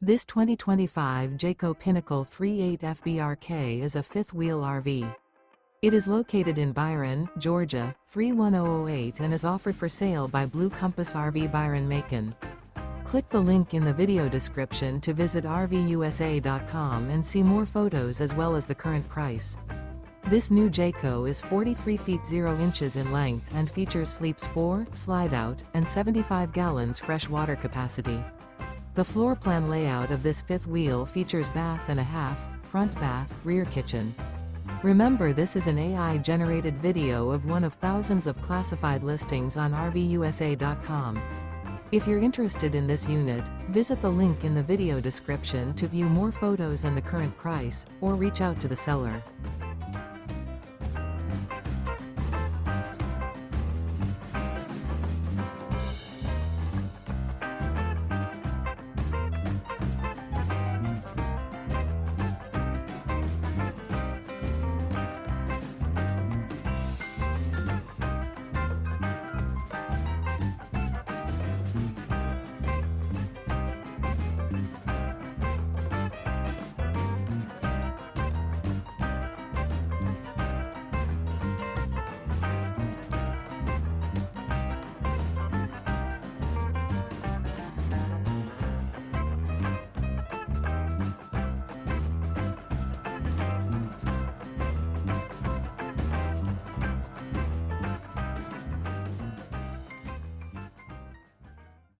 This 2025 Jayco Pinnacle 38 FBRK is a fifth-wheel RV. It is located in Byron, Georgia, 31008 and is offered for sale by Blue Compass RV Byron-Macon. Click the link in the video description to visit RVUSA.com and see more photos as well as the current price. This new Jayco is 43 feet 0 inches in length and features sleeps 4, slide-out, and 75 gallons fresh water capacity. The floor plan layout of this fifth wheel features bath and a half, front bath, rear kitchen. Remember, this is an AI-generated video of one of thousands of classified listings on RVUSA.com. If you're interested in this unit, visit the link in the video description to view more photos and the current price, or reach out to the seller.